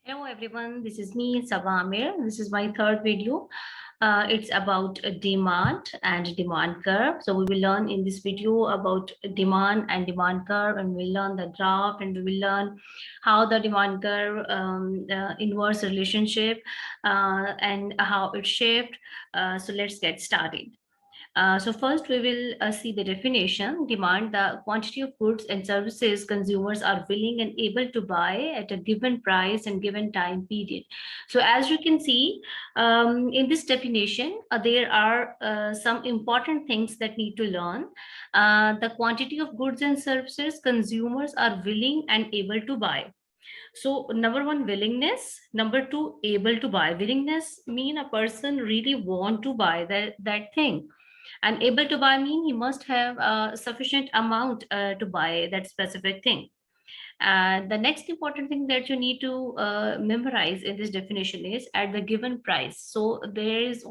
Hello everyone, this is me, Sabamir. This is my third video. It's about demand and demand curve. So we will learn in this video about demand and demand curve, and we'll learn the graph, and we will learn how the demand curve inverse relationship and how it shaped. So let's get started. So first we will see the definition. Demand, the quantity of goods and services consumers are willing and able to buy at a given price and given time period. So as you can see in this definition, there are some important things that need to learn. The quantity of goods and services consumers are willing and able to buy. So number one, willingness. Number two, able to buy. Willingness mean a person really want to buy that thing, and able to buy mean he must have a sufficient amount to buy that specific thing. And the next important thing that you need to memorize in this definition is at the given price. So there is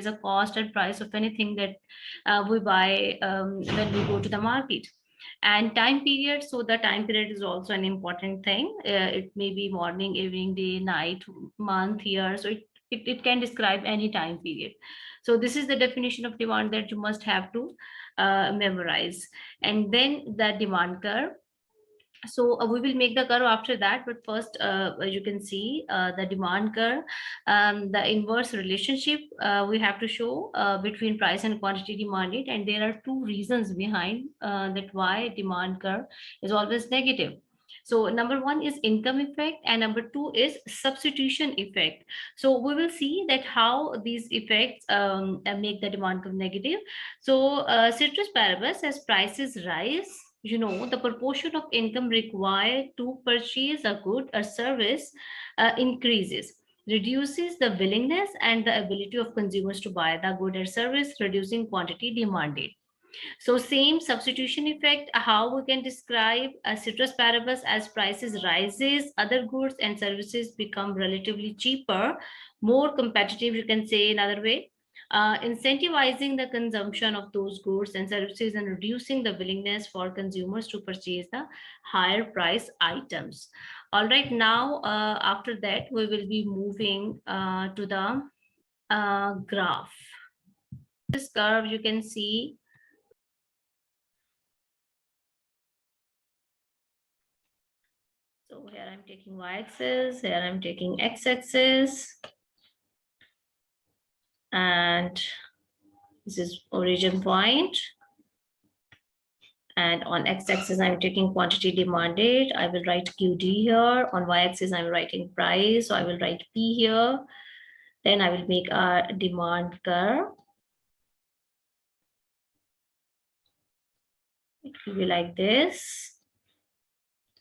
a cost and price of anything that we buy when we go to the market. And time period. So the time period is also an important thing. It may be morning, evening, day, night, month, year. So it can describe any time period. So this is the definition of demand that you must have to memorize. And then the demand curve. So we will make the curve after that, but first you can see the demand curve, the inverse relationship we have to show between price and quantity demanded, and there are two reasons behind that why demand curve is always negative. So number one is income effect, and number two is substitution effect. So we will see that how these effects make the demand curve negative. So citrus paribus, as prices rise, the proportion of income required to purchase a good or service increases, reduces the willingness and the ability of consumers to buy the good or service, reducing quantity demanded. So same substitution effect, how we can describe a citrus paribus, as prices rises, other goods and services become relatively cheaper, more competitive, you can say another way, incentivizing the consumption of those goods and services and reducing the willingness for consumers to purchase the higher price items. All right, now after that, we will be moving to the graph. This curve, you can see so here I'm taking y-axis, here I'm taking x-axis, and this is origin point. And on x-axis, I'm taking quantity demanded. I will write QD here. On y-axis, I'm writing price. So I will write P here. Then I will make a demand curve. It will be like this.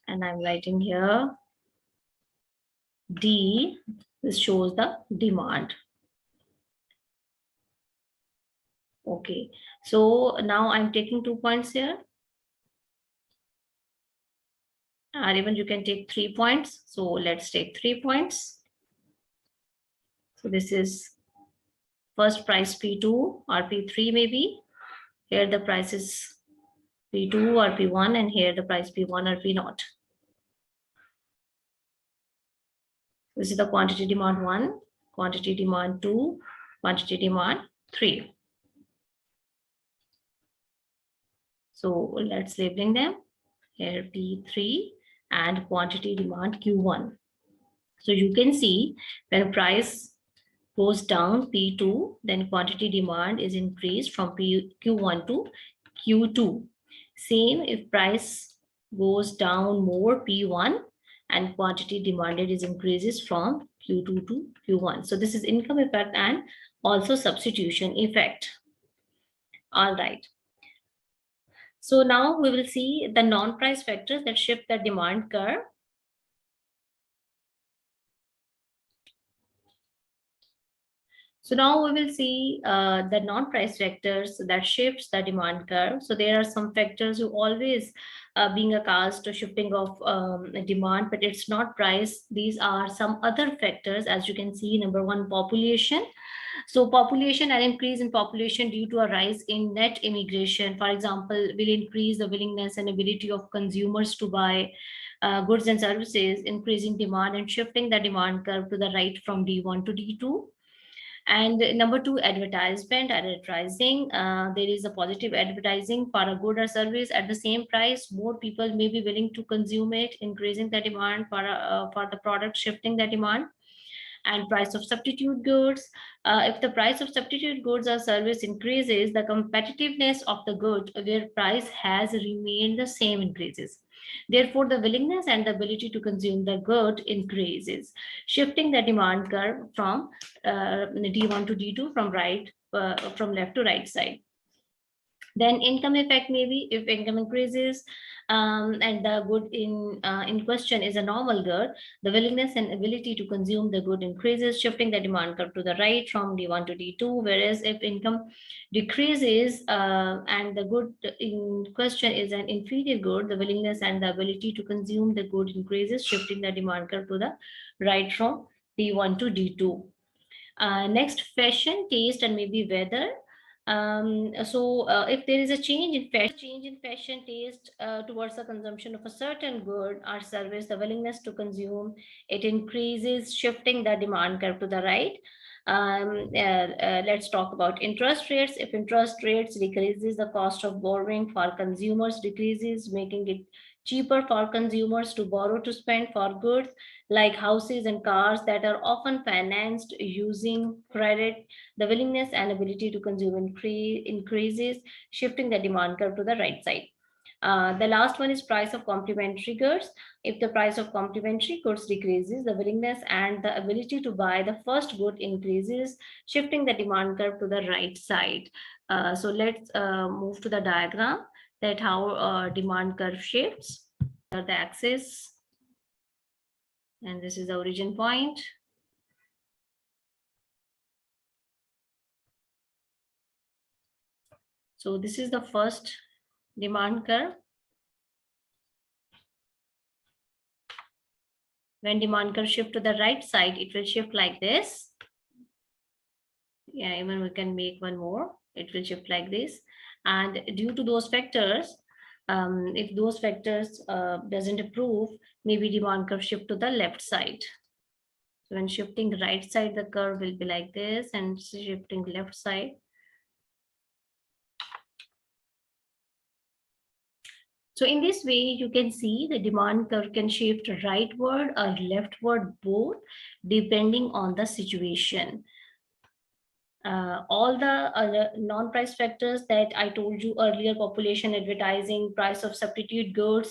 And I'm writing here D. This shows the demand. Okay. So now I'm taking 2 points here. Or even you can take 3 points. So let's take 3 points. So this is first price P2 or P3 maybe. Here the price is P2 or P1, and here the price P1 or P0. This is the quantity demand 1, quantity demand 2, quantity demand 3. So let's labeling them. Here P3 and quantity demand Q1. So you can see when price goes down P2, then quantity demand is increased from Q1 to Q2. Same if price goes down more P1, and quantity demanded is increases from Q2 to Q1. So this is income effect and also substitution effect. All right. So now we will see the non-price factors that shift the demand curve. So now we will see the non-price factors that shifts the demand curve. So there are some factors who always being a cause to shifting of demand, but it's not price. These are some other factors, as you can see. Number one, population. So population, an increase in population due to a rise in net immigration, for example, will increase the willingness and ability of consumers to buy. goods and services, increasing demand and shifting the demand curve to the right from D1 to D2. And number two, advertisement, advertising. There is a positive advertising for a good or service at the same price. More people may be willing to consume it, increasing the demand for the product, shifting the demand. And price of substitute goods. If the price of substitute goods or service increases, the competitiveness of the good where price has remained the same increases. Therefore, the willingness and the ability to consume the good increases, shifting the demand curve from D1 to D2, from left to right side. Then income effect, maybe if income increases, and the good in question is a normal good, the willingness and ability to consume the good increases, shifting the demand curve to the right from D1 to D2. Whereas if income decreases, and the good in question is an inferior good, the willingness and the ability to consume the good increases, shifting the demand curve to the right from D1 to D2. Next, fashion, taste, and maybe weather. If there is a change in fashion taste towards the consumption of a certain good or service, the willingness to consume it increases, shifting the demand curve to the right. Let's talk about interest rates. If interest rates decreases, the cost of borrowing for consumers decreases, making it cheaper for consumers to borrow to spend for goods like houses and cars that are often financed using credit. The willingness and ability to consume increases, shifting the demand curve to the right side. The last one is price of complementary goods. If the price of complementary goods decreases, the willingness and the ability to buy the first good increases, shifting the demand curve to the right side. So let's move to the diagram that how demand curve shifts. The axis, and this is the origin point. So this is the first demand curve. When demand curve shift to the right side, it will shift like this. Yeah, even we can make one more. It will shift like this. And due to those factors, if those factors doesn't improve, maybe demand curve shift to the left side. So when shifting right side, the curve will be like this, and shifting left side. So in this way, you can see the demand curve can shift rightward or leftward both, depending on the situation. All the non-price factors that I told you earlier, population, advertising, price of substitute goods,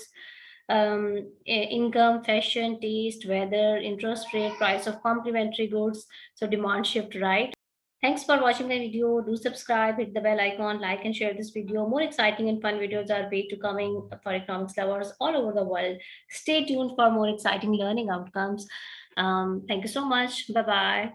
income, fashion, taste, weather, interest rate, price of complementary goods. So demand shift right. Thanks for watching the video. Do subscribe, hit the bell icon, like and share this video. More exciting and fun videos are way to coming for economics lovers all over the world. Stay tuned for more exciting learning outcomes. Thank you so much. Bye-bye.